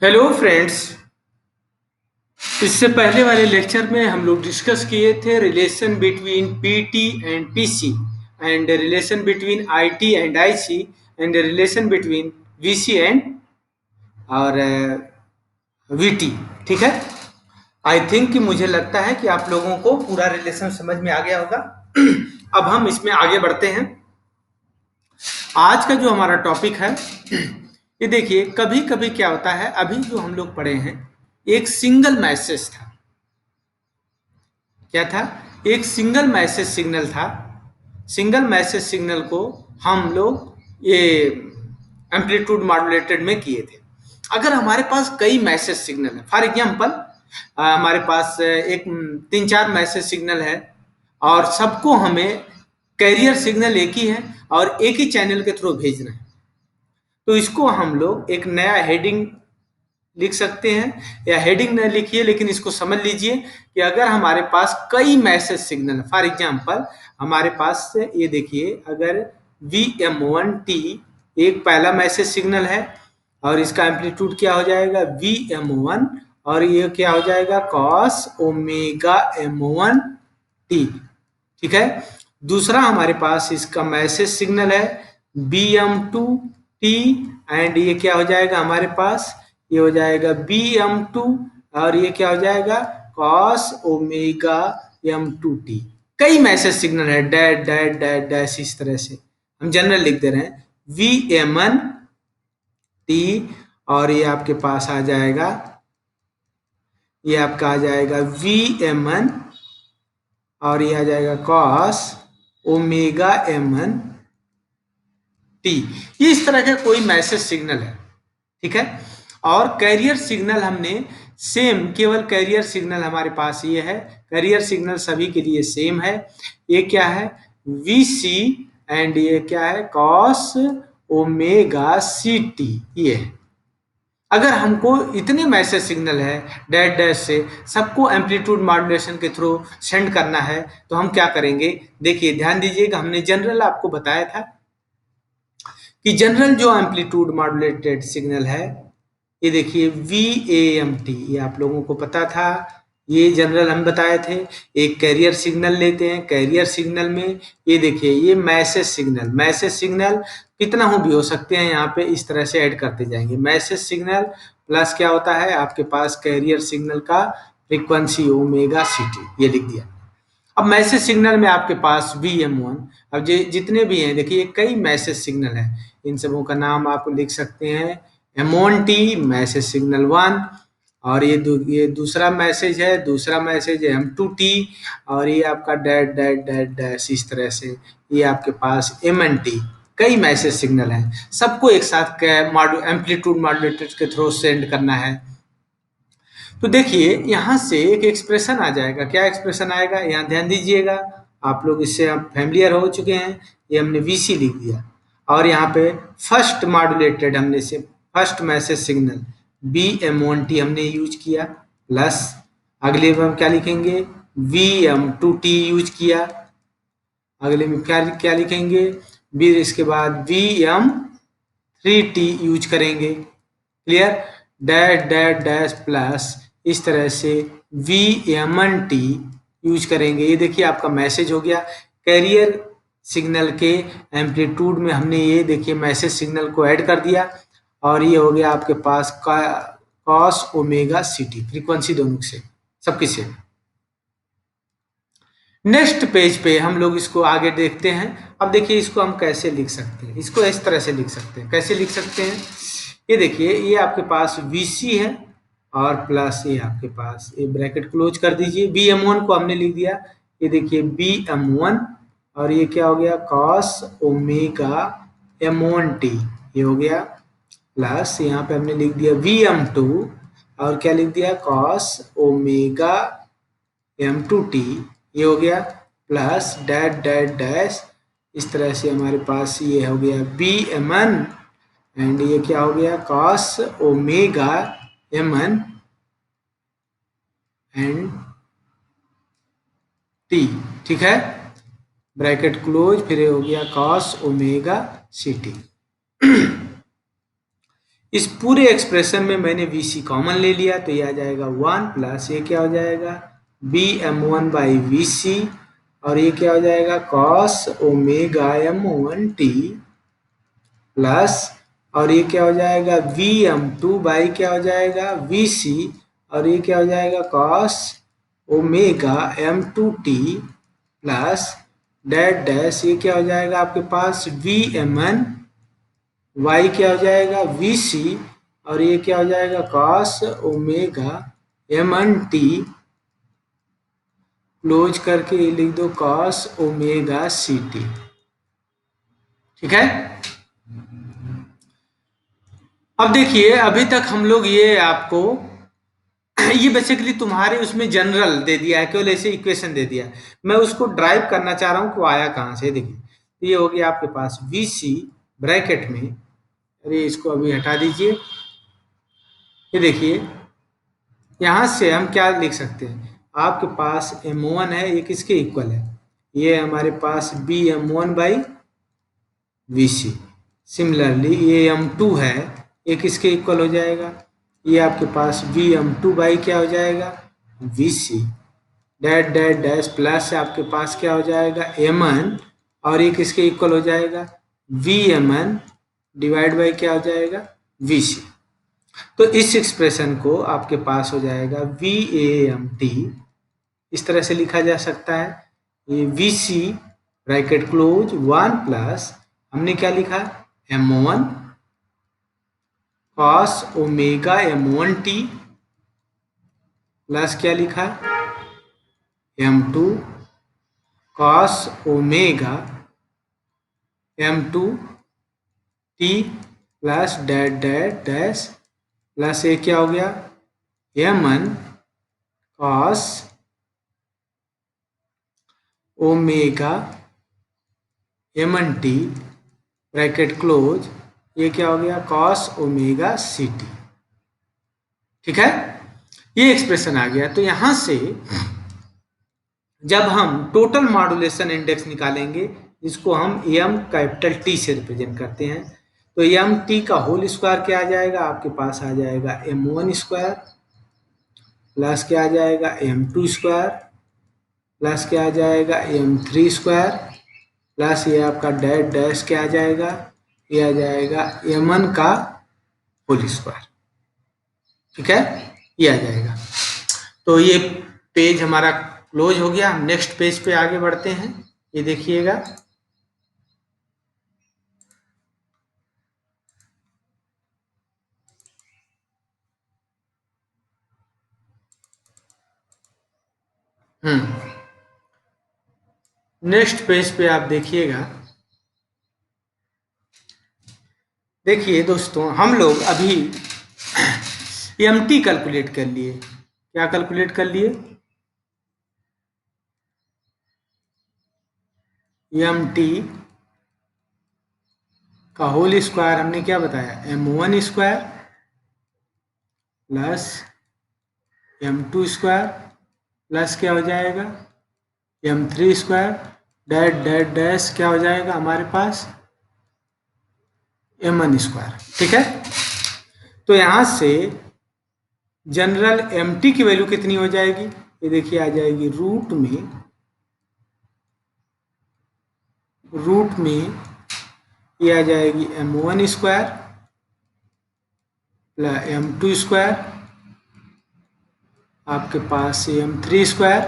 Hello friends. इससे पहले वाले लेक्चर में हम लोग डिस्कस किए थे relation between PT and PC and relation between IT and IC and relation between VC and और वीटी। ठीक है। आई थिंक कि मुझे लगता है कि आप लोगों को पूरा रिलेशन समझ में आ गया होगा। अब हम इसमें आगे बढ़ते हैं। आज का जो हमारा टॉपिक है, ये देखिए, कभी कभी क्या होता है, अभी जो हम लोग पढ़े हैं एक सिंगल मैसेज था। क्या था? एक सिंगल मैसेज सिग्नल था। सिंगल मैसेज सिग्नल को हम लोग ये एम्पलीट्यूड मॉड्यूलेटेड में किए थे। अगर हमारे पास कई मैसेज सिग्नल है, फॉर एग्जांपल हमारे पास एक तीन चार मैसेज सिग्नल है और सबको हमें कैरियर सिग्नल एक ही है और एक ही चैनल के थ्रू भेजना है, तो इसको हम लोग एक नया हेडिंग लिख सकते हैं, या हेडिंग न लिखिए लेकिन इसको समझ लीजिए कि अगर हमारे पास कई मैसेज सिग्नल, फॉर एग्जांपल हमारे पास ये देखिए, अगर VM1T एक पहला मैसेज सिग्नल है और इसका एम्पलीट्यूड क्या हो जाएगा VM1, और ये क्या हो जाएगा cos ओमेगा M1T। ठीक है। दूसरा हमारे पास इसका मैसेज सिग्नल है BM2T एंड ये क्या हो जाएगा हमारे पास, ये हो जाएगा BM2 और ये क्या हो जाएगा cos ओमेगा M2T। कई मैसेज सिग्नल है, डैट डैट डैट डैश, इस तरह से हम जनरल लिख दे रहे हैं VM1T और ये आपके पास आ जाएगा, ये आपका आ जाएगा VM1 और ये आ जाएगा cos ओमेगा M1T। ये इस तरह का कोई मैसेज सिग्नल है। ठीक है। और कैरियर सिग्नल हमने सेम, केवल कैरियर सिग्नल हमारे पास ये है, कैरियर सिग्नल सभी के लिए सेम है। ये क्या है VC एंड ये क्या है cos ओमेगा CT। ये है। अगर हमको इतने मैसेज सिग्नल है डैश डैश से सबको एम्पलीट्यूड मॉड्यूलेशन के थ्रू सेंड करना है, तो हम क्या करेंगे, देखिए ध्यान दीजिएगा, हमने जनरल आपको बताया था कि जनरल जो एम्पलीट्यूड मॉड्यूलेटेड सिग्नल है, ये देखिए VAMT, ये आप लोगों को पता था, ये जनरल हम बताए थे। एक कैरियर सिग्नल लेते हैं, कैरियर सिग्नल में ये देखिए ये मैसेज सिग्नल, मैसेज सिग्नल कितना हो भी हो सकते हैं, यहाँ पे इस तरह से ऐड करते जाएंगे। मैसेज सिग्नल प्लस क्या होता है आपके पास कैरियर सिग्नल का फ्रीक्वेंसी ओमेगा CT, ये लिख दिया। अब मैसेज सिग्नल में आपके पास VM1, अब जितने भी हैं देखिए कई मैसेज सिग्नल हैं, इन सबों का नाम आप लिख सकते हैं M1T मैसेज सिग्नल 1, और ये दूसरा मैसेज है, दूसरा मैसेज है M2T और ये आपका डैट डैट डैट डैश, इस तरह से ये आपके पास MNT। कई मैसेज सिग्नल हैं, सबको एक साथ एम्पलीट्यूड मॉड्यूलेटर के थ्रू सेंड करना है। तो देखिए यहाँ से एक एक्सप्रेशन आ जाएगा। क्या एक्सप्रेशन आएगा, यहाँ ध्यान दीजिएगा, आप लोग इससे आप फैमिलियर हो चुके हैं। ये हमने VC लिख दिया और यहाँ पे फर्स्ट मॉड्यूलेटेड हमने से फर्स्ट मैसेज सिग्नल BM1T हमने यूज किया, प्लस अगले में हम क्या लिखेंगे VM2T यूज किया, अगले में क्या क्या लिखेंगे, फिर इसके बाद VM3T यूज करेंगे। Clear, dash dash dash plus इस तरह से VM1T यूज करेंगे। ये देखिए आपका मैसेज हो गया। कैरियर सिग्नल के एम्पलीट्यूड में हमने ये देखिए मैसेज सिग्नल को ऐड कर दिया और ये हो गया आपके पास cos ओमेगा CT, फ्रीक्वेंसी दोनों से सबकी सेम। नेक्स्ट पेज पे हम लोग इसको आगे देखते हैं। अब देखिए इसको हम कैसे लिख सकते हैं, इसको इस तरह से लिख सकते हैं। कैसे लिख सकते हैं, ये देखिए ये आपके पास VC है और प्लस ये आपके पास, ये ब्रैकेट क्लोज कर दीजिए, BM1 को हमने लिख दिया, ये देखिए BM1 और ये क्या हो गया cos ओमेगा M1T, ये हो गया, प्लस यहाँ पे हमने लिख दिया VM2 और क्या लिख दिया cos ओमेगा M2T, ये हो गया, प्लस डैट डैट डैश, इस तरह से हमारे पास ये हो गया BM1 एंड ये क्या हो गया cos omega M1 and T। ठीक है, ब्रैकेट क्लोज, फिर ये हो गया cos ओमेगा CT। इस पूरे एक्सप्रेशन में मैंने VC कॉमन ले लिया, तो ये आ जाएगा 1 प्लस ये क्या हो जाएगा BM1 बाई VC, और ये क्या हो जाएगा cos ओमेगा M1t प्लस, और ये क्या हो जाएगा VM2 बाई क्या हो जाएगा VC, और ये क्या हो जाएगा cos omega M2t plus dash dash, ये क्या हो जाएगा आपके पास VMN y क्या हो जाएगा VC, और ये क्या हो जाएगा cos ओमेगा MNT, क्लोज करके ये लिख दो cos ओमेगा CT। ठीक है, अब देखिए अभी तक हम लोग ये आपको ये बेसिकली तुम्हारे उसमें जनरल दे दिया है, केवल ऐसे इक्वेशन दे दिया है। मैं उसको ड्राइव करना चाह रहा हूँ कि वो आया कहाँ से। देखिए तो ये हो गया आपके पास VC ब्रैकेट में, अरे इसको अभी हटा दीजिए, ये देखिए यहाँ से हम क्या लिख सकते हैं, आपके पास M1 है, ये किसके इक्वल है, ये हमारे पास BM1 बाई VC। सिमिलरली ये M2 है, ये किसके इक्वल हो जाएगा, ये आपके पास BM2 बाई क्या हो जाएगा VC dash dash dash plus आपके पास क्या हो जाएगा MN, और ये किसके इक्वल हो जाएगा VMN डिवाइड बाई क्या हो जाएगा VC। तो इस एक्सप्रेशन को आपके पास हो जाएगा VAMT, इस तरह से लिखा जा सकता है, ये VC ब्रैकेट क्लोज 1 प्लस हमने क्या लिखा M1 cos omega M1t plus क्या लिखा M2 cos omega M2t plus dash dash dash plus ये क्या हो गया M1 cos omega MNT bracket close, ये क्या हो गया cos ओमेगा CT। ठीक है, ये एक्सप्रेशन आ गया। तो यहां से जब हम टोटल मॉड्यूलेशन इंडेक्स निकालेंगे, जिसको हम M कैपिटल T से रिप्रेजेंट करते हैं, तो MT का होल स्क्वायर क्या आ जाएगा, आपके पास आ जाएगा M1 स्क्वायर प्लस क्या आ जाएगा M2 स्क्वायर प्लस क्या आ जाएगा M3 स्क्वायर प्लस ये आपका डैश डैश क्या आ जाएगा, ये आ जाएगा M1 का होल स्क्वायर। ठीक है, ये आ जाएगा। तो ये पेज हमारा क्लोज हो गया, हम नेक्स्ट पेज पे आगे बढ़ते हैं। ये देखिएगा, नेक्स्ट पेज पे आप देखिएगा। देखिए दोस्तों, हम लोग अभी MT कैलकुलेट कर लिए। क्या कैलकुलेट कर लिए, MT का होल स्क्वायर हमने क्या बताया M1 square plus M2 square plus क्या हो जाएगा M3 square dash dash dash क्या हो जाएगा हमारे पास M1 स्क्वायर। ठीक है, तो यहां से जनरल MT की वैल्यू कितनी हो जाएगी, ये देखिए आ जाएगी रूट में ये आ जाएगी M1 square plus M2 square, आपके पास M3 square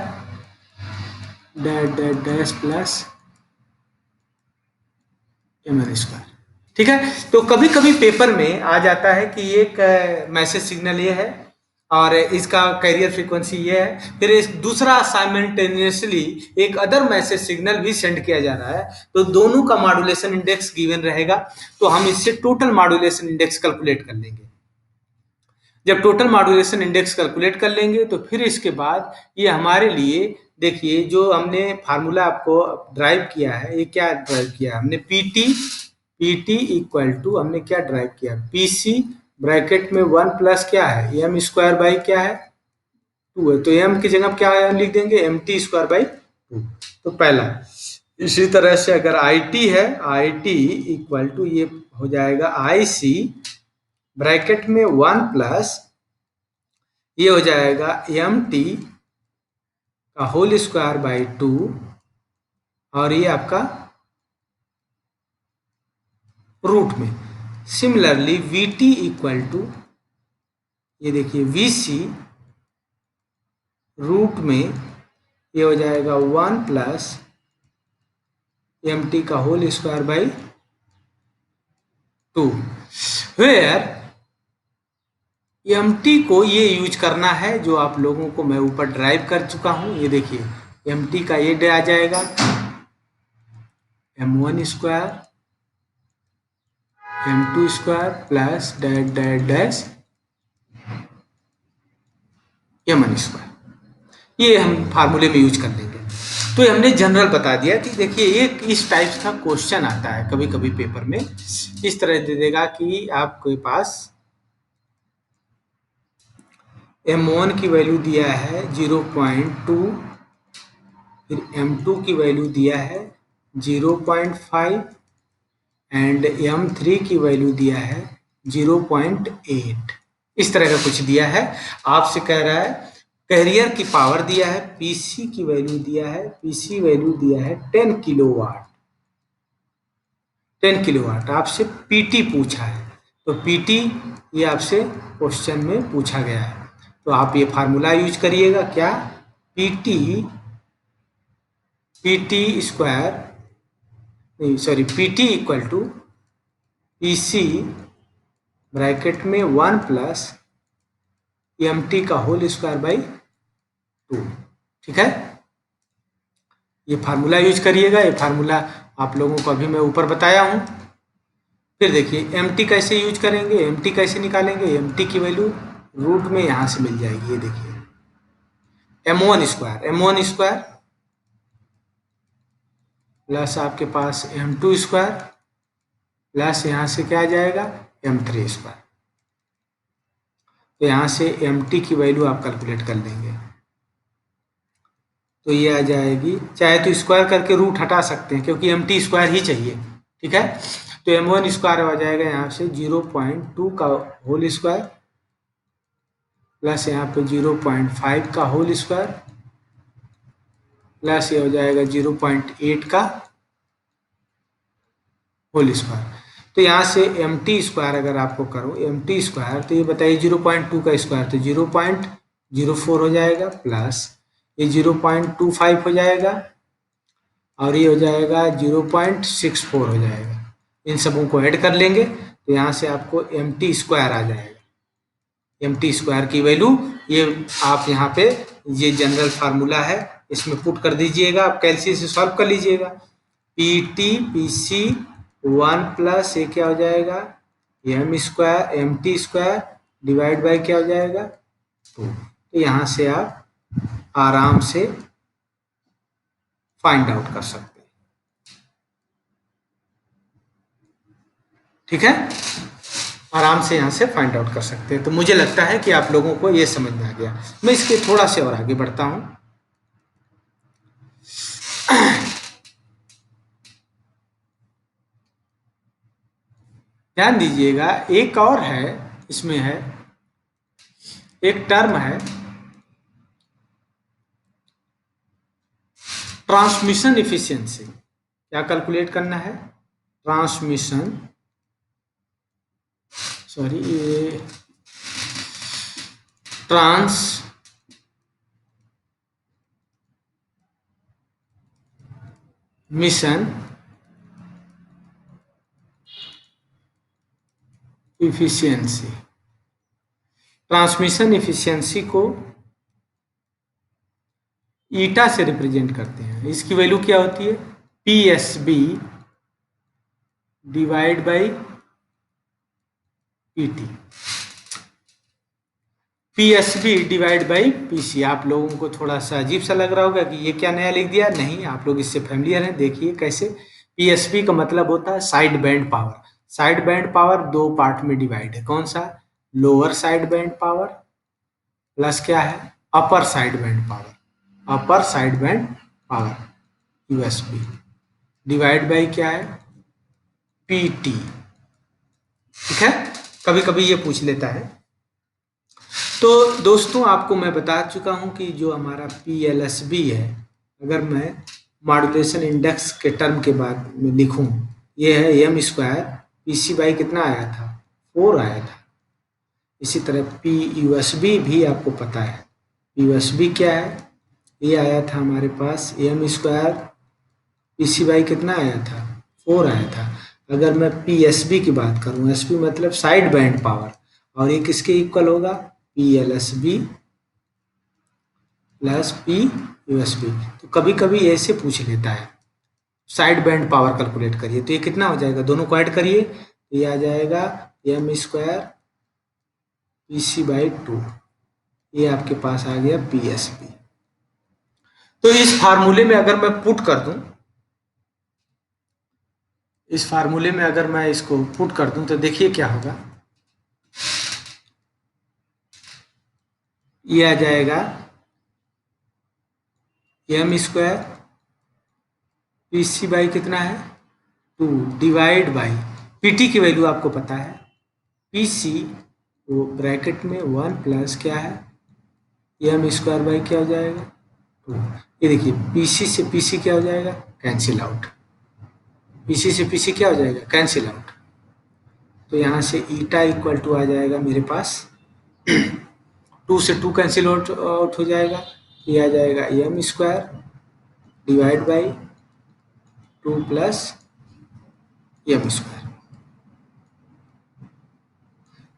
dash dash dash plus MN square. ठीक है, तो कभी कभी पेपर में आ जाता है कि एक मैसेज सिग्नल ये है और इसका कैरियर फ्रीक्वेंसी ये है, फिर एक दूसरा साइमल्टेनियसली एक अदर मैसेज सिग्नल भी सेंड किया जा रहा है, तो दोनों का मॉड्यूलेशन इंडेक्स गिवन रहेगा। तो हम इससे टोटल मॉड्यूलेशन इंडेक्स कैलकुलेट कर लेंगे। जब टोटल मॉड्यूलेशन इंडेक्स कैलकुलेट कर लेंगे तो फिर इसके बाद ये हमारे लिए, देखिए जो हमने फार्मूला आपको ड्राइव किया है, ये क्या ड्राइव किया है हमने पीटी इक्वल टू हमने क्या ड्राइव किया पीसी ब्रैकेट में 1 प्लस क्या है एम स्क्वायर बाई क्या है 2 है, तो एम की जगह क्या है लिख देंगे एम टी स्क्वायर बाई 2। तो पहला, इसी तरह से अगर आई टी है, आई टी इक्वल टू ये हो जाएगा आई सी ब्रैकेट में 1 प्लस ये हो जाएगा mt का होल स्क्वायर बाई 2 और ये आपका रूट में। सिमिलरली vt इक्वल टू ये देखिए vc रूट में ये हो जाएगा 1 प्लस mt का whole square by 2 where mt को ये यूज करना है जो आप लोगों को मैं ऊपर ड्राइव कर चुका हूं। ये देखिए mt का ये आ जाएगा m1 square m2 square plus dash dash dash m1 square, ये हम फार्मूले में यूज कर लेंगे। तो ये हमने जनरल बता दिया कि देखिए एक इस टाइप का क्वेश्चन आता है कभी कभी पेपर में, इस तरह दे देगा कि आपके पास m1 की वैल्यू दिया है 0.2, फिर m2 की वैल्यू दिया है 0.5 एंड m3 की वैल्यू दिया है 0.8, इस तरह का कुछ दिया है। आपसे कह रहा है कैरियर की पावर दिया है, पीसी की वैल्यू दिया है, पीसी वैल्यू दिया है 10 किलोवाट, 10 किलोवाट आपसे पीटी पूछा है। तो पीटी ये आपसे क्वेश्चन में पूछा गया है, तो आप ये फार्मूला यूज करिएगा क्या, पीटी स्क्वायर नहीं sorry PT equal to PC bracket में 1 प्लस mt का होल स्क्वायर बाई 2, ठीक है। ये फार्मूला यूज करिएगा, ये फार्मूला आप लोगों को अभी मैं ऊपर बताया हूँ। फिर देखिए mt कैसे यूज करेंगे, mt कैसे निकालेंगे, mt की वैल्यू रूट में यहाँ से मिल जाएगी, ये देखिए m1 स्क्वायर प्लस आपके पास m2 स्क्वायर प्लस यहाँ से क्या आ जाएगा m3 स्क्वायर। तो यहाँ से mt की वैल्यू आप कैलकुलेट कर लेंगे, तो ये आ जाएगी, चाहे तो स्क्वायर करके रूट हटा सकते हैं क्योंकि mt स्क्वायर ही चाहिए, ठीक है। तो m1 स्क्वायर आ जाएगा यहाँ से 0.2 का होल स्क्वायर प्लस यहाँ पे 0.5 का होल स्क्वायर प्लस ये हो जाएगा 0.8 का होल स्क्वायर। तो यहाँ से mt स्क्वायर अगर आपको करो mt स्क्वायर, तो ये बताइए 0.2 का स्क्वायर तो 0.04 हो जाएगा प्लस ये 0.25 हो जाएगा और ये हो जाएगा 0.64 हो जाएगा। इन सबों को ऐड कर लेंगे तो यहाँ से आपको mt स्क्वायर आ जाएगा। mt स्क्वायर की वैल्यू ये आप यहाँ पे ये जनरल फार्मूला है, इसमें पुट कर दीजिएगा, आप कैलसी से सॉल्व कर लीजिएगा। पीटी पीसी 1 प्लस ये क्या हो जाएगा m square mt square divide by क्या हो जाएगा 2। तो यहाँ से आप आराम से फाइंड आउट कर सकते हैं, ठीक है, आराम से यहाँ से फाइंड आउट कर सकते हैं। तो मुझे लगता है कि आप लोगों को ये समझ में आ गया। मैं इसके थोड़ा से और आगे बढ़ता हूँ। ध्यान दीजिएगा एक और है, इसमें है एक टर्म है ट्रांसमिशन इफिशिएंसी। क्या कैलकुलेट करना है, ट्रांसमिशन इफिशिएंसी। ट्रांसमिशन इफिशिएंसी को ईटा से रिप्रेजेंट करते हैं। इसकी वैल्यू क्या होती है PSB divide by PT, PSB divide by PC। आप लोगों को थोड़ा सा अजीब सा लग रहा होगा कि ये क्या नया लिख दिया, नहीं आप लोग इससे फैमिलियर हैं। देखिए कैसे, PSB का मतलब होता है side band power. Side band power दो पार्ट में डिवाइड है, कौन सा, lower side band power plus क्या है अपर side band power, upper side band power USB divide by क्या है PT, ठीक है। कभी कभी ये पूछ लेता है। तो दोस्तों आपको मैं बता चुका हूं कि जो हमारा PLSB है, अगर मैं मॉड्यूलेशन इंडेक्स के टर्म के बाद में लिखूं, ये है एम स्क्वायर PC बाई कितना आया था, 4 आया था। इसी तरह PUSB भी आपको पता है, PUSB क्या है, ये आया था हमारे पास एम स्क्वायर PC बाई कितना आया था, 4 आया था। अगर मैं PSB की बात करूं, SB मतलब साइड बैंड पावर, और ये किसके इक्वल होगा, PLSB प्लस PUSB। तो कभी कभी ऐसे पूछ लेता है, साइड बैंड पावर कैलकुलेट करिए, तो ये कितना हो जाएगा, दोनों को ऐड करिए तो ये आ जाएगा एम स्क्वायर PC बाई 2, ये आपके पास आ गया PSB। तो इस फार्मूले में अगर मैं पुट कर दूं, इस फार्मूले में अगर मैं इसको पुट कर दूं तो देखिए क्या होगा, ये आ जाएगा एम स्क्वायर PC बाई कितना है 2 डिवाइड बाई PT की वैल्यू आपको पता है, PC वो ब्रैकेट में 1 प्लस क्या है एम स्क्वायर बाई क्या हो जाएगा 2। ये देखिए PC से PC क्या हो जाएगा, कैंसिल आउट, PC से PC क्या हो जाएगा, कैंसिल आउट। तो यहाँ से ईटा इक्वल टू आ जाएगा मेरे पास 2 से 2 कैंसिल आउट हो जाएगा, ये आ जाएगा M square divide by 2 plus M square.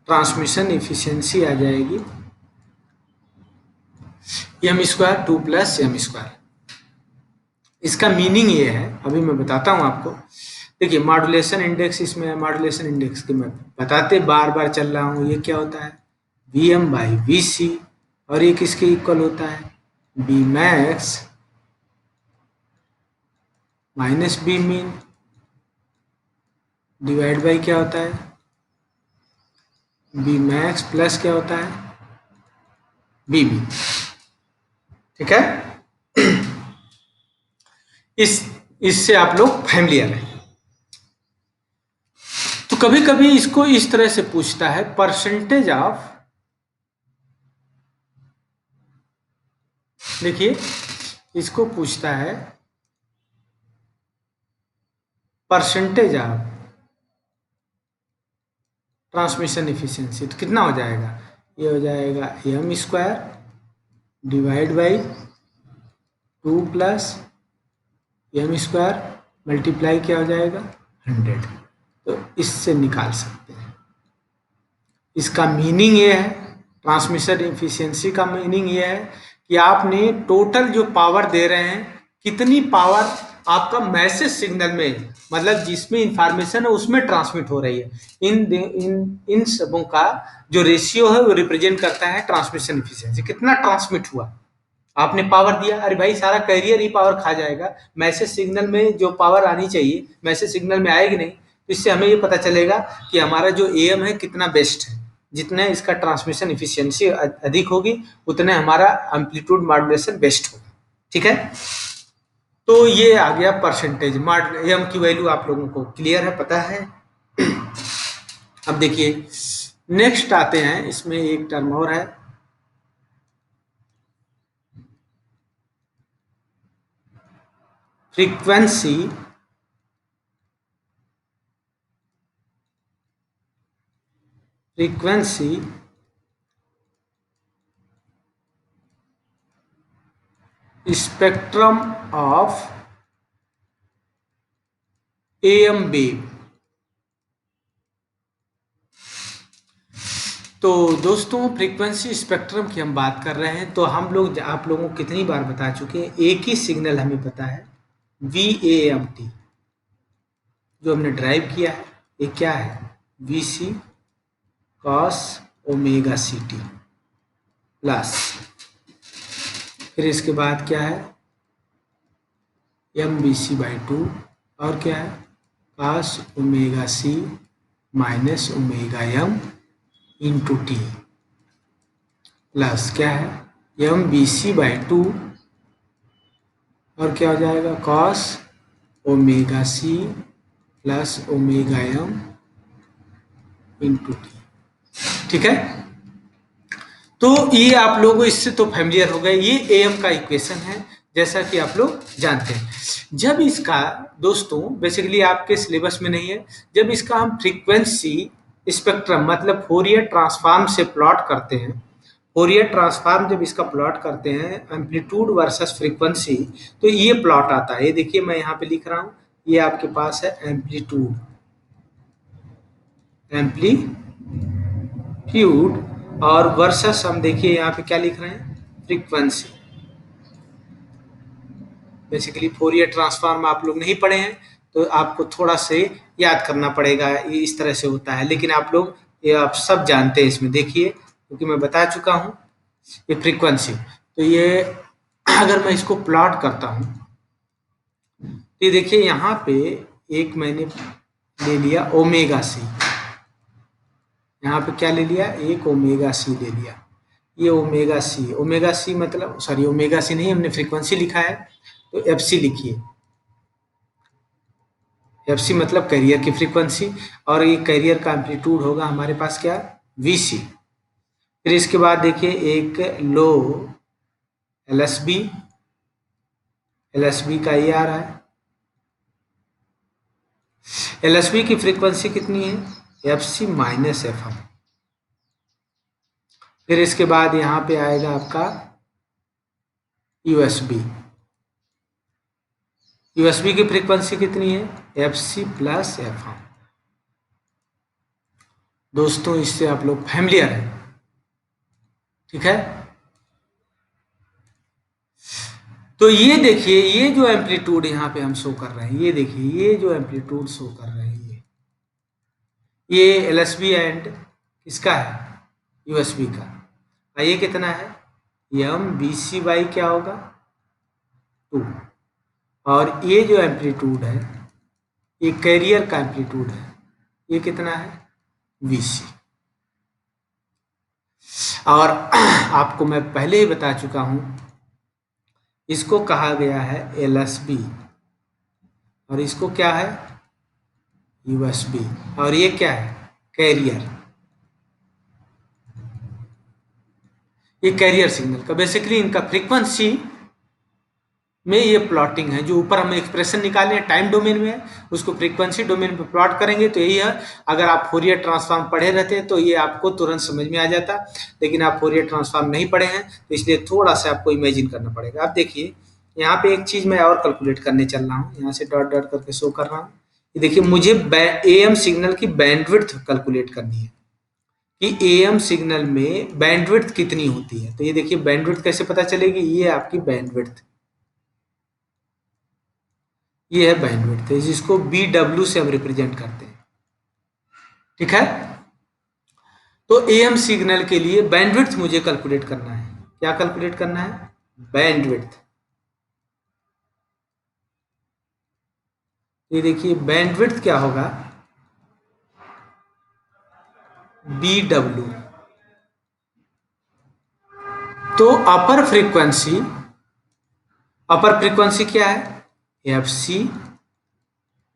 Transmission efficiency आ जाएगी M square 2 plus M square. इसका मीनिंग ये है, अभी मैं बताता हूँ आपको। देखिए मॉड्यूलेशन इंडेक्स, इसमें मॉड्यूलेशन इंडेक्स के मैं बताते बार बार चल रहा हूँ, ये क्या होता है Vm बाई VC, और ये किसके इक्वल होता है Bmax minus B mean divide by क्या होता है Bmax प्लस क्या होता है बी मीन। ठीक है, इससे आप लोग फैमिलियर हैं। तो कभी कभी इसको इस तरह से पूछता है, परसेंटेज ऑफ, देखिए इसको पूछता है परसेंटेज ऑफ ट्रांसमिशन एफिशिएंसी, तो कितना हो जाएगा, ये हो जाएगा M square divide by 2 plus M square multiply क्या हो जाएगा 100। तो इससे निकाल सकते हैं। इसका मीनिंग ये है, ट्रांसमिशन एफिशिएंसी का मीनिंग ये है कि आपने टोटल जो पावर दे रहे हैं, कितनी पावर आपका मैसेज सिग्नल में, मतलब जिसमें इंफॉर्मेशन है उसमें ट्रांसमिट हो रही है, इन सबों का जो रेशियो है वो रिप्रेजेंट करता है ट्रांसमिशन एफिशिएंसी। कितना ट्रांसमिट हुआ, आपने पावर दिया, अरे भाई सारा कैरियर ही पावर खा जाएगा, मैसेज सिग्नल में जो पावर आनी चाहिए मैसेज सिग्नल में आएगी नहीं। तो इससे हमें ये पता चलेगा कि हमारा जो AM है कितना बेस्ट है, जितने इसका ट्रांसमिशन एफिशिएंसी अधिक होगी उतने हमारा एम्पलीट्यूड मॉड्यूलेशन बेस्ट होगा। ठीक है, तो ये आ गया परसेंटेज। AM की वैल्यू आप लोगों को क्लियर है, पता है। अब देखिए नेक्स्ट आते हैं, इसमें एक टर्म और है, frequency spectrum of AM wave. तो दोस्तों फ्रीक्वेंसी स्पेक्ट्रम की हम बात कर रहे हैं, तो हम लोग आप लोगों को कितनी बार बता चुके हैं, एक ही सिग्नल हमें पता है VAMT, जो हमने ड्राइव किया है, ये क्या है VC cos omega CT plus, फिर इसके बाद क्या है MVC बाई 2, और क्या है cos omega C minus omega M into T, plus क्या है MVC बाई 2, और क्या हो जाएगा cos omega C plus omega M into T. ठीक है, तो ये आप लोगों इससे तो फैमिलियर हो गए, ये एएम का इक्वेशन है जैसा कि आप लोग जानते हैं। जब इसका दोस्तों बेसिकली आपके सिलेबस में नहीं है, जब इसका हम फ्रीक्वेंसी स्पेक्ट्रम मतलब फोरियर ट्रांसफॉर्म से प्लॉट करते हैं, फोरियर ट्रांसफॉर्म जब इसका प्लॉट करते हैं एम्पलीट्यूड वर्सेस फ्रीक्वेंसी, तो ये प्लॉट आता है। ये देखिए मैं यहाँ पे लिख रहा हूँ, ये आपके पास है एम्पलीट्यूड, एम्पलीट्यूड और वर्सेस हम देखिए यहाँ पे क्या लिख रहे हैं, फ्रीक्वेंसी। बेसिकली फोरियर ट्रांसफॉर्म आप लोग नहीं पढ़े हैं तो आपको थोड़ा से याद करना पड़ेगा, ये इस तरह से होता है, लेकिन आप लोग ये आप सब जानते हैं इसमें। देखिए क्योंकि मैं बता चुका हूँ, ये फ्रीक्वेंसी, तो ये अगर मैं इसको प्लॉट करता हूँ तो ये देखिए यहाँ पे एक मैंने ले लिया ओमेगा सी, यहाँ पे क्या ले लिया, एक ओमेगा सी ले लिया। ये ओमेगा सी मतलब सॉरी ओमेगा सी नहीं, हमने फ्रीक्वेंसी लिखा है तो एफ सी लिखिए। एफ सी मतलब कैरियर की फ्रीक्वेंसी, और ये कैरियर का एम्पलीट्यूड होगा हमारे पास क्या, वी सी। फिर इसके बाद देखिए एक लो L S B, L S B का ये आ रहा है, एल एस बी की फ्रीक्वेंसी कितनी है, F C minus F M. फिर इसके बाद यहाँ पे आएगा आपका यूएसबी, यूएसबी की फ्रीक्वेंसी कितनी है, F C plus F M. दोस्तों इससे आप लोग फैमिलियर हैं, ठीक है। तो ये देखिए ये जो एम्पलीट्यूड यहाँ पे हम शो कर रहे हैं, ये देखिए ये जो एम्पलीट्यूड शो कर रहे हैं, ये एल एस बी एंड किसका है, यूएसबी का, और ये कितना है, एम बी सी बाई क्या होगा 2, और ये जो एम्पलीट्यूड है ये कैरियर का एम्पलीट्यूड है, ये कितना है वी सी। और आपको मैं पहले ही बता चुका हूं, इसको कहा गया है एल एस बी और इसको क्या है यूएसबी, और ये क्या है कैरियर, ये कैरियर सिग्नल का बेसिकली इनका फ्रीक्वेंसी में ये प्लॉटिंग है। जो ऊपर हम एक्सप्रेशन निकाले हैं टाइम डोमेन में, उसको फ्रीक्वेंसी डोमेन पे प्लॉट करेंगे तो यही है। अगर आप फोरियर ट्रांसफॉर्म पढ़े रहते तो ये आपको तुरंत समझ में आ जाता, लेकिन आप फोरियर ट्रांसफॉर्म नहीं पढ़े हैं तो इसलिए थोड़ा सा आपको इमेजिन करना पड़ेगा। आप देखिए यहाँ पे एक चीज मैं और कैलकुलेट करने चल रहा हूँ, यहाँ से डॉट डॉट करके शो कर रहा हूँ। ये देखिए मुझे एएम सिग्नल की बैंडविड्थ कैलकुलेट करनी है कि एएम सिग्नल में बैंडविड्थ कितनी होती है। तो ये देखिए बैंडविड्थ कैसे पता चलेगी, ये आपकी बैंडविड्थ, ये है बैंडविड्थ, जिसको बी डब्ल्यू से हम रिप्रेजेंट करते हैं, ठीक है। तो एएम सिग्नल के लिए बैंडविड्थ मुझे कैलकुलेट करना है, क्या कैलकुलेट करना है, बैंडविड्थ। ये देखिए बैंडविड्थ क्या होगा, बी डब्ल्यू। तो अपर फ्रीक्वेंसी क्या है, F C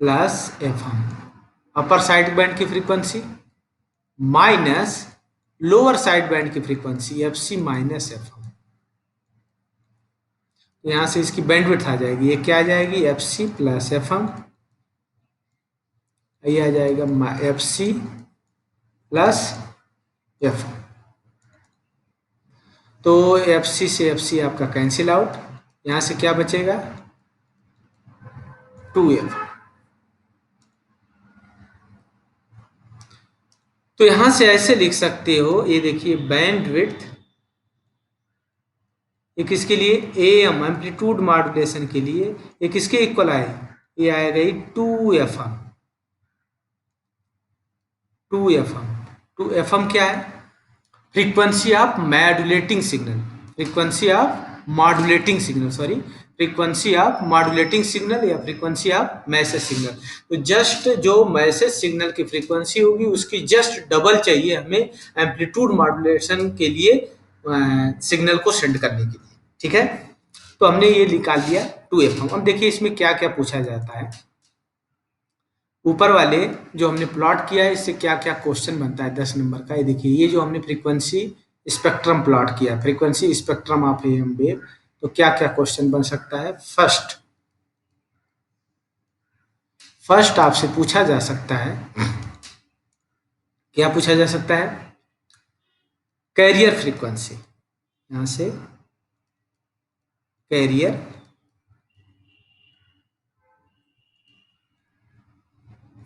plus F M, upper side band की frequency minus lower side band की frequency F C minus F M. तो यहां से इसकी बैंडविड्थ आ जाएगी, ये क्या आ जाएगी, F C plus F M, ये आ जाएगा एफ सी प्लस एफ। तो एफ सी से एफ सी आपका कैंसिल आउट, यहां से क्या बचेगा 2f। तो यहां से ऐसे लिख सकते हो, ये देखिए बैंडविड्थ ये किसके लिए, एएम एम्पलीट्यूड मॉड्यूलेशन के लिए ये किसके इक्वल आए, ये आएगा 2fm। 2fm, 2fm क्या है, frequency of modulating signal, frequency of modulating signal sorry, frequency of modulating signal या फ्रीक्वेंसी ऑफ मैसेज सिग्नल। तो जस्ट जो मैसेज सिग्नल की फ्रीक्वेंसी होगी उसकी जस्ट डबल चाहिए हमें एम्पलीट्यूड मॉड्यूलेशन के लिए सिग्नल को सेंड करने के लिए, ठीक है। तो हमने ये निकाल लिया 2fm। अब देखिए इसमें क्या क्या पूछा जाता है, ऊपर वाले जो हमने प्लॉट किया है इससे क्या क्या क्वेश्चन बनता है 10 नंबर का। ये देखिए, ये जो हमने फ्रीक्वेंसी स्पेक्ट्रम प्लॉट किया, frequency spectrum of M wave, तो क्या क्या क्वेश्चन बन सकता है। फर्स्ट आपसे पूछा जा सकता है, क्या पूछा जा सकता है, कैरियर फ्रीक्वेंसी। यहां से कैरियर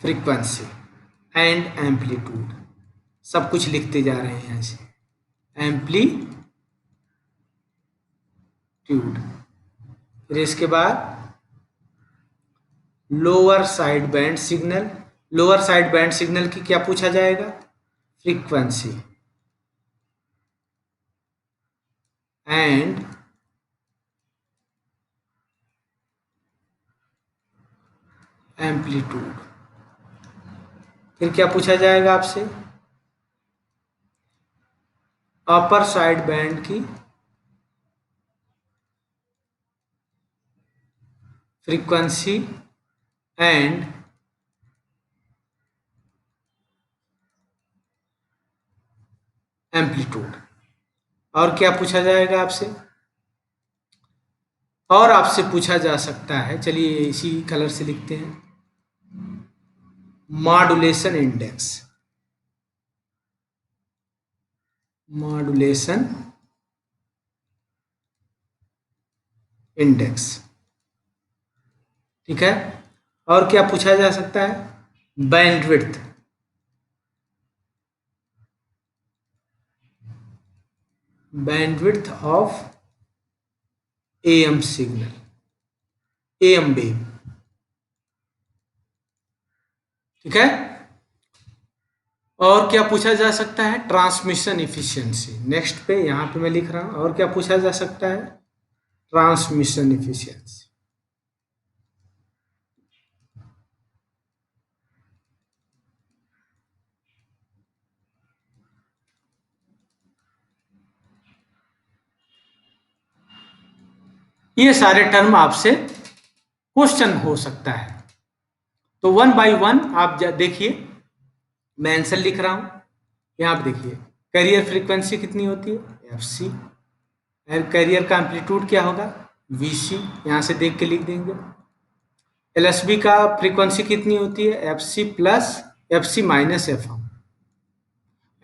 फ्रीक्वेंसी एंड एम्पलीट्यूड, सब कुछ लिखते जा रहे हैं यहां से, एम्पलीट्यूड। फिर इसके बाद lower side band signal, lower side band signal की क्या पूछा जाएगा, फ्रीक्वेंसी एंड एम्पलीट्यूड। फिर क्या पूछा जाएगा आपसे, अपर साइड बैंड की फ्रीक्वेंसी एंड एम्पलीट्यूड। और क्या पूछा जाएगा आपसे, और आपसे पूछा जा सकता है, चलिए इसी कलर से लिखते हैं, मॉड्यूलेशन इंडेक्स, मॉड्यूलेशन इंडेक्स, ठीक है। और क्या पूछा जा सकता है, bandwidth, bandwidth of am signal, am wave, ठीक है। और क्या पूछा जा सकता है, ट्रांसमिशन इफिशियंसी। नेक्स्ट पे यहां पे मैं लिख रहा हूं, और क्या पूछा जा सकता है, ट्रांसमिशन इफिशियंसी। ये सारे टर्म आपसे क्वेश्चन हो सकता है। तो वन बाय वन आप देखिए, मैं आंसर लिख रहा हूं, यहां पे देखिए, कैरियर फ्रीक्वेंसी कितनी होती है, एफ सी, कैरियर का एम्पलीट्यूड क्या होगा, वी सी, यहां से देख के लिख देंगे। एलएसबी का फ्रीक्वेंसी कितनी होती है, F C plus F C minus F M,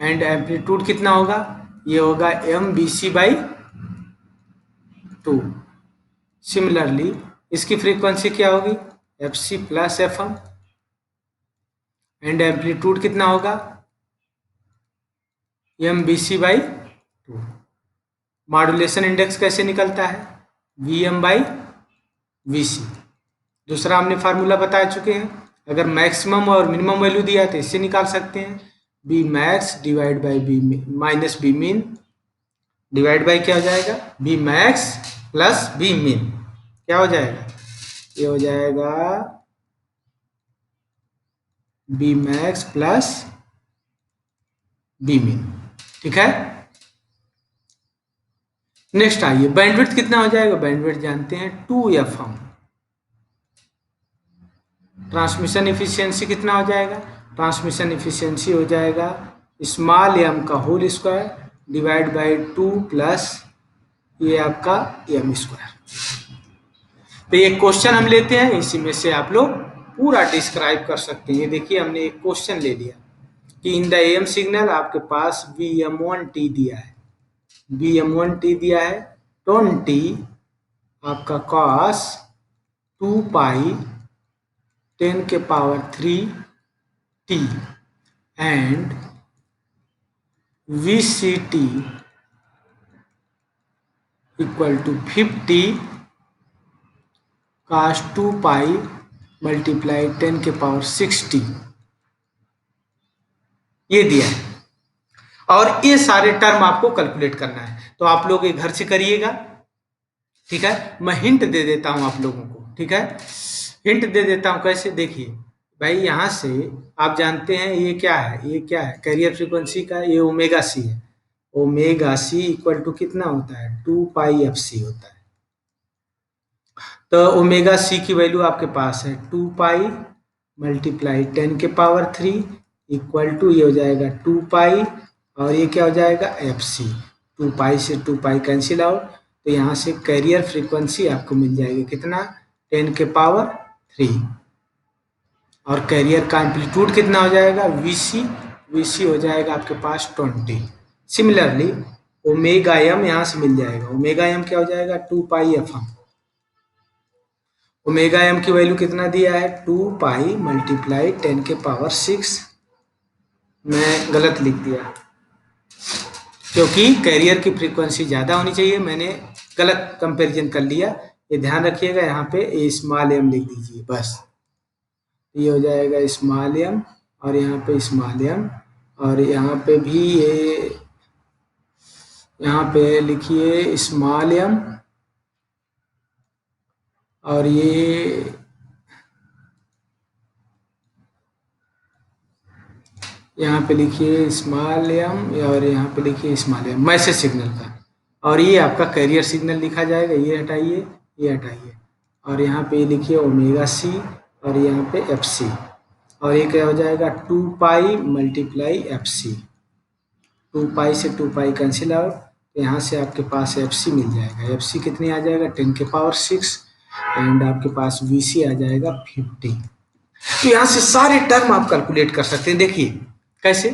and amplitude कितना होगा, ये होगा M B C by 2। Similarly इसकी फ्रीक्वेंसी क्या होगी, F C plus F M, and amplitude कितना होगा, M B C by 2। Modulation index कैसे निकलता है, V M by V C. दूसरा हमने फार्मूला बता चुके हैं, अगर मैक्सिमम और मिनिमम वैल्यू दिया है तो इससे निकाल सकते हैं, B max divide by B minus B mean, divide by क्या हो जाएगा, B max plus B mean, क्या हो जाएगा, ये हो जाएगा B max plus B mean, ठीक है। नेक्स्ट आइए, बैंडविड्थ कितना हो जाएगा, बैंडविड्थ जानते हैं 2f हम। ट्रांसमिशन एफिशिएंसी कितना हो जाएगा, ट्रांसमिशन एफिशिएंसी हो जाएगा स्मॉल एम का whole square divide by 2 plus ये आपका एम स्क्वायर। तो ये क्वेश्चन हम लेते हैं, इसी में से आप लोग पूरा डिस्क्राइब कर सकते हैं। ये देखिए, हमने एक क्वेश्चन ले लिया कि इन द एम सिग्नल आपके पास Vm1t दिया है, Vm1t दिया है 20 आपका cos 2 पाई 10 के power 3 t and VCT equal to 50 cos 2 pi multiply 10 के पावर 60, ये दिया है। और ये सारे टर्म आपको कैलकुलेट करना है, तो आप लोग ये घर से करिएगा, ठीक है। मैं हिंट दे देता हूं आप लोगों को, ठीक है, हिंट दे देता हूं कैसे, देखिए भाई, यहां से आप जानते हैं ये क्या है, ये क्या है, कैरियर फ्रीक्वेंसी का ये ओमेगा सी है, ओमेगा सी इक्वल टू कितना होता है, 2 पाई एफ सी होता है। तो ओमेगा सी की वैल्यू आपके पास है 2 पाई मल्टीप्लाई 10 के पावर 3 इक्वल टू ये हो जाएगा 2 पाई और ये क्या हो जाएगा एफ सी। 2 पाई से 2 पाई कैंसिल आउट, तो यहाँ से कैरियर फ्रीक्वेंसी आपको मिल जाएगी कितना 10 के पावर 3 और कैरियर का एम्पलीट्यूड कितना हो जाएगा वीसी। वीसी हो जाएगा आपके पास 20। सिमिलरली ओमेगा एम यहाँ से मिल जाएगा। ओमेगा एम क्या हो जाएगा 2 पाई एफ एम। ओमेगा एम की वैल्यू कितना दिया है 2 पाई मल्टीप्लाई 10 के पावर 6। मैं गलत लिख दिया क्योंकि कैरियर की फ्रीक्वेंसी ज़्यादा होनी चाहिए, मैंने गलत कंपैरिजन कर लिया। ये ध्यान रखिएगा, यहाँ पे स्मॉल एम लिख दीजिए बस। ये हो जाएगा स्मॉल एम और यहाँ पे स्मॉल एम और यहाँ पे भी ये यहाँ पे लिखिए स्मॉल एम और ये यहाँ पे लिखिए स्मॉल एम और यहाँ पे लिखिए स्मॉल एम मैसेज सिग्नल का, और ये आपका कैरियर सिग्नल लिखा जाएगा। ये हटाइए, ये हटाइए और यहाँ पे लिखिए ओमेगा सी और यहाँ पे एफ सी और ये क्या हो जाएगा 2 पाई मल्टीप्लाई एफ सी। 2 पाई से 2 पाई कैंसिल आउट, तो यहाँ से आपके पास एफ सी मिल जाएगा। एफ सी कितनी आ जाएगा 10 के पावर 6 एंड आपके पास वी सी आ जाएगा 50। तो यहाँ से सारे टर्म आप कैलकुलेट कर सकते हैं। देखिए कैसे,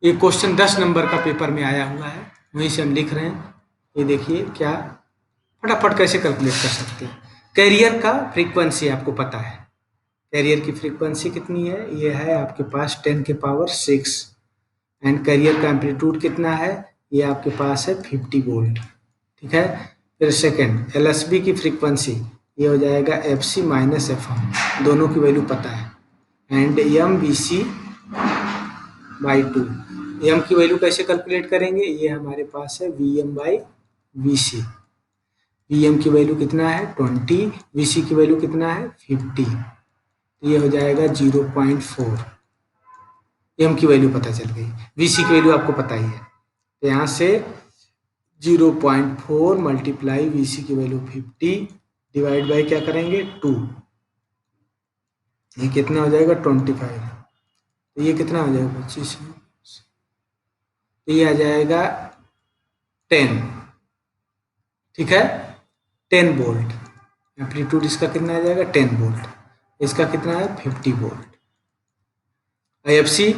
ये क्वेश्चन 10 नंबर का पेपर में आया हुआ है, वहीं से हम लिख रहे हैं। ये देखिए क्या फटाफट कैसे कैलकुलेट कर सकते हैं। कैरियर का फ्रीक्वेंसी आपको पता है, कैरियर की फ्रीक्वेंसी कितनी है, ये है आपके पास 10 के पावर 6 एंड कैरियर का एम्पलीट्यूड कितना है, ये आपके पास है 50 वोल्ट। ठीक है, फिर सेकंड एलएसबी की फ्रीक्वेंसी ये हो जाएगा F C minus F M, दोनों की वैल्यू पता है and M B C by 2। M की वैल्यू कैसे कैलकुलेट करेंगे, ये हमारे पास है V M by V C. V M की वैल्यू कितना है 20, वी सी की वैल्यू कितना है 50, तो ये हो जाएगा 0.4। एम की वैल्यू पता चल गई, वी सी की वैल्यू आपको पता ही है, तो यहाँ से 0.4 मल्टीप्लाई वी सी की वैल्यू 50 डिवाइड बाई क्या करेंगे 2, ये कितना हो जाएगा 25, तो ये कितना हो जाएगा 25, तो ये आ जाएगा 10। ठीक है, 10 वोल्ट एम्पलीट्यूड इसका कितना आ जाएगा 10 वोल्ट, इसका कितना है 50 वोल्ट। एफ सी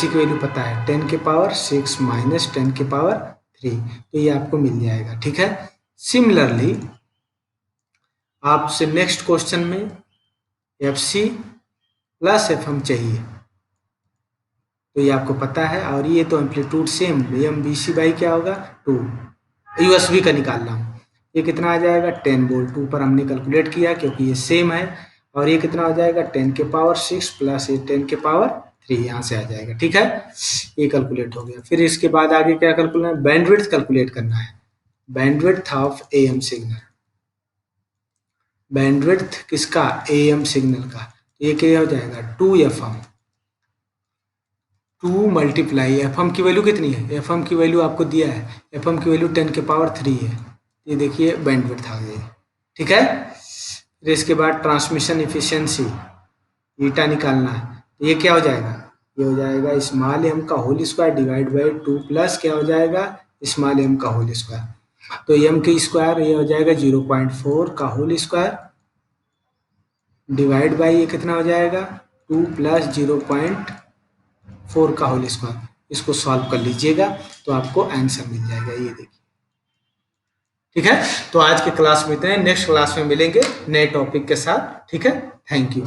की वैल्यू पता है 10 के पावर 6 माइनस 10 के पावर 3, तो ये आपको मिल जाएगा। ठीक है, सिमिलरली आपसे नेक्स्ट क्वेश्चन में F C plus F M चाहिए, तो ये आपको पता है और ये तो amplitude same M B C by क्या होगा 2, यूएसबी का निकाल रहा हूँ, ये कितना आ जाएगा 10 वोल्ट, ऊपर हमने कैलकुलेट किया क्योंकि ये सेम है, और ये कितना हो जाएगा 10 के पावर 6 प्लस ये 10 के पावर 3 यहाँ से आ जाएगा। ठीक है, ये कैलकुलेट हो गया। फिर इसके बाद आगे क्या कैलकुलेट है, बैंडविड्थ कैलकुलेट करना है, bandwidth of am signal. Bandwidth किसका, एएम सिग्नल का, ये क्या हो जाएगा 2 मल्टीप्लाई एफ एम की वैल्यू कितनी है, एफ एम की वैल्यू आपको दिया है, एफ एम की वैल्यू 10 के पावर 3 है, ये देखिए बैंडविड्थ आ गई। ठीक है, फिर इसके बाद ट्रांसमिशन इफिशियंसी ईटा निकालना है, तो ये क्या हो जाएगा, ये हो जाएगा स्मॉल एम का whole square divide by 2 plus क्या हो जाएगा स्मॉल एम का होल स्क्वायर, तो एम की स्क्वायर ये हो जाएगा 0.4 का होल स्क्वायर डिवाइड बाई ये कितना हो जाएगा 2 प्लस 0.4 का होल स्क्वायर। इसको सॉल्व कर लीजिएगा तो आपको आंसर मिल जाएगा, ये देखिए। ठीक है, तो आज के क्लास में इतना है, नेक्स्ट क्लास में मिलेंगे नए टॉपिक के साथ। ठीक है, थैंक यू।